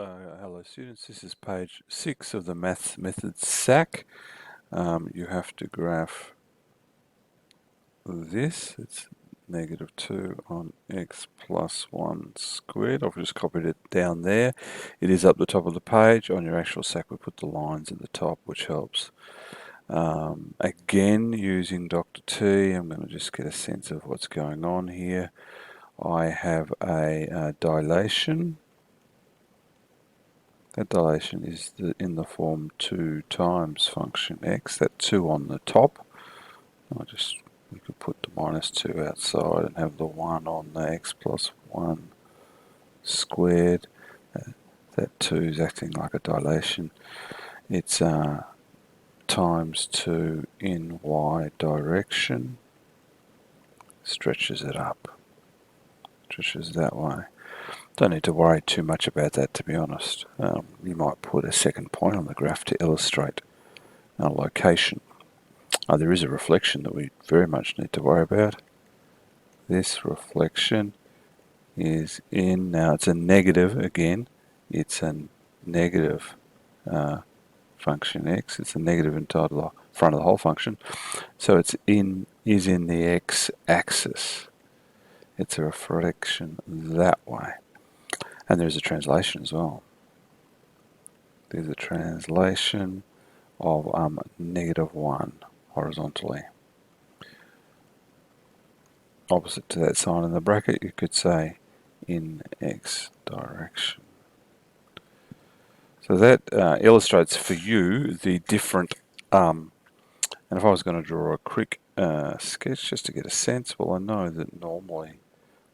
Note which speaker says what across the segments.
Speaker 1: Hello students, this is page 6 of the Maths Method SAC. You have to graph this. It's negative 2 on x plus 1 squared. I've just copied it down there. It is up the top of the page. On your actual SAC we put the lines at the top, which helps. Again, using Dr. T, I'm going to just get a sense of what's going on here. I have a dilation. That dilation is in the form 2 times function x, that 2 on the top. We could put the minus 2 outside and have the 1 on the x plus 1 squared. That 2 is acting like a dilation. It's times 2 in y direction. Stretches it up. Stretches that way. Don't need to worry too much about that, to be honest. You might put a second point on the graph to illustrate our location. There is a reflection that we very much need to worry about. This reflection is in, now it's a negative again, it's a negative function x, it's a negative inside the front of the whole function, so is in the x-axis. It's a reflection that way. And there's a translation as well. There's a translation of negative 1 horizontally. Opposite to that sign in the bracket, you could say in x direction. So that illustrates for you the different, and if I was going to draw a quick sketch just to get a sense, well, I know that normally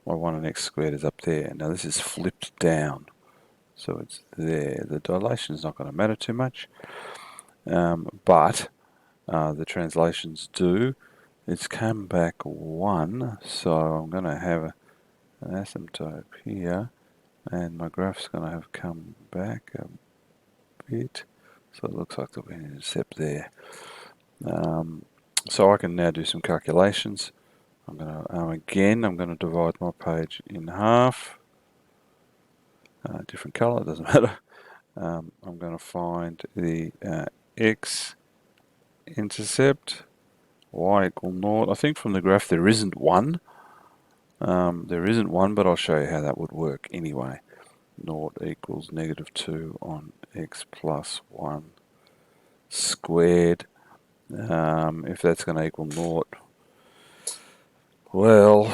Speaker 1: my 1 and x squared is up there. Now this is flipped down, so it's there. The dilation is not going to matter too much, but the translations do. It's come back 1, so I'm going to have an asymptote here, and my graph's going to have come back a bit, so it looks like there'll be an intercept there. So I can now do some calculations. I'm going to divide my page in half. Different color, it doesn't matter. I'm going to find the x-intercept, y equal 0. I think from the graph there isn't one. There isn't one, but I'll show you how that would work anyway. 0 equals negative 2 on x plus 1 squared. If that's going to equal 0, well,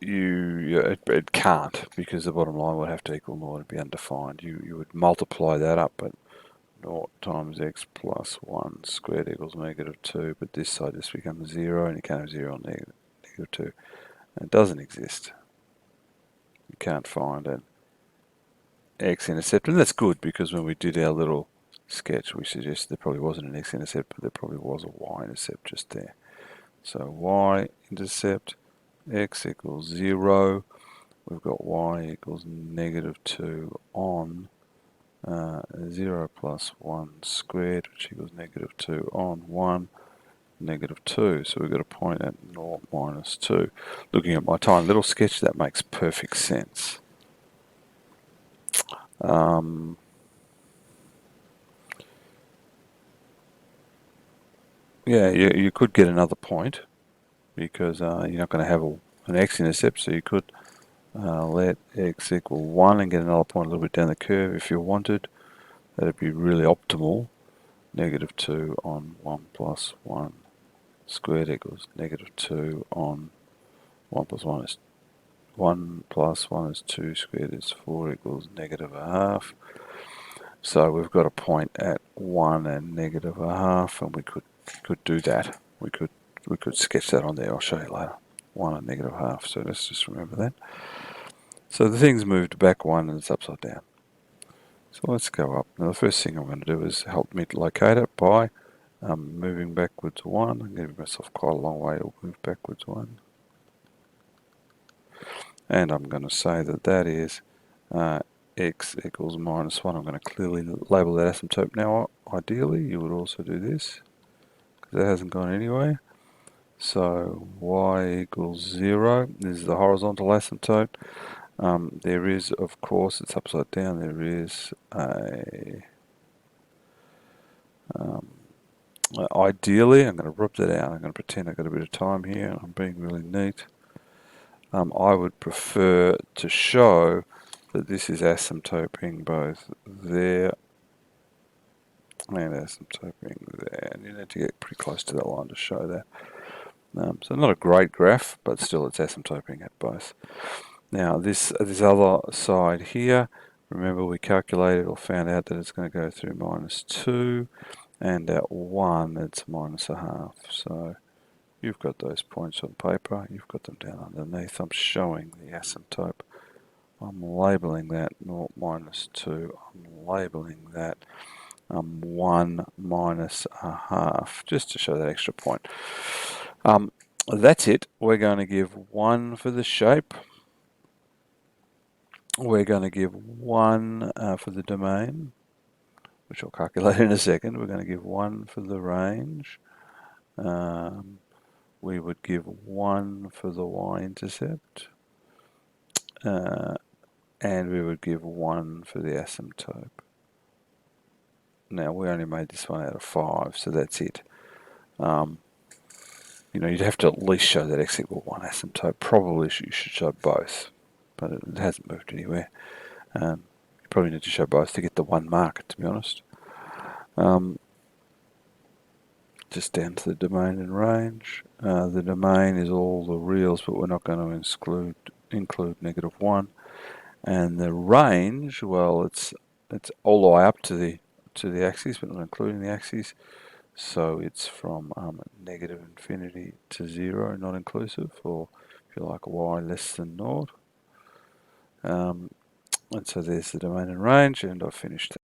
Speaker 1: it can't, because the bottom line would have to equal 0 to be undefined. You would multiply that up, but 0 times x plus 1 squared equals negative 2, but this side just becomes 0, and you can't have 0 on negative 2. And it doesn't exist. You can't find an x-intercept, and that's good, because when we did our little sketch we suggested there probably wasn't an x-intercept, but there probably was a y-intercept just there. So y-intercept, x equals 0, we've got y equals negative 2 on 0 plus 1 squared, which equals negative 2 on 1, negative 2. So we've got a point at 0 minus 2. Looking at my tiny little sketch, that makes perfect sense. Yeah, you could get another point, because you're not going to have an x-intercept, so you could let x equal 1 and get another point a little bit down the curve if you wanted. That'd be really optimal. Negative 2 on 1 plus 1 squared equals negative 2 on 1 plus 1 is 1 plus 1 is 2 squared is 4 equals negative a half. So we've got a point at 1 and negative a half, and we could do that. We could sketch that on there. I'll show you later. 1 and negative a half. So let's just remember that. So the thing's moved back 1 and it's upside down. So let's go up. Now the first thing I'm going to do is help me to locate it by moving backwards 1. I'm giving myself quite a long way to move backwards 1. And I'm going to say that that is x equals minus 1. I'm going to clearly label that asymptote. Now ideally you would also do this, because that hasn't gone anywhere. So y equals 0. This is the horizontal asymptote. There is, of course, it's upside down, there is a ideally, I'm going to rub that out. I'm going to pretend I've got a bit of time here. I'm being really neat. I would prefer to show that this is asymptoting both there and asymptoting there. And you need to get pretty close to that line to show that. So not a great graph, but still it's asymptoting at both. Now this other side here, remember we calculated or found out that it's going to go through -2, and at 1 it's -0.5. So you've got those points on paper, you've got them down underneath. I'm showing the asymptote. I'm labeling that 0 -2. I'm labeling that 1 -0.5, just to show that extra point. That's it. We're going to give 1 for the shape. We're going to give 1 for the domain, which I'll calculate in a second. We're going to give 1 for the range. We would give 1 for the y-intercept. And we would give 1 for the asymptote. Now, we only made this one out of 5, so that's it. You know, you'd have to at least show that x equal 1 asymptote. Probably you should show both, but it hasn't moved anywhere. You probably need to show both to get the 1 mark, to be honest. Just down to the domain and range. The domain is all the reals, but we're not going to include -1. And the range, well, it's all the way up to the axis, but not including the axis. So it's from -infinity to 0, not inclusive, or if you like, y less than 0. And so there's the domain and range, and I've finished that.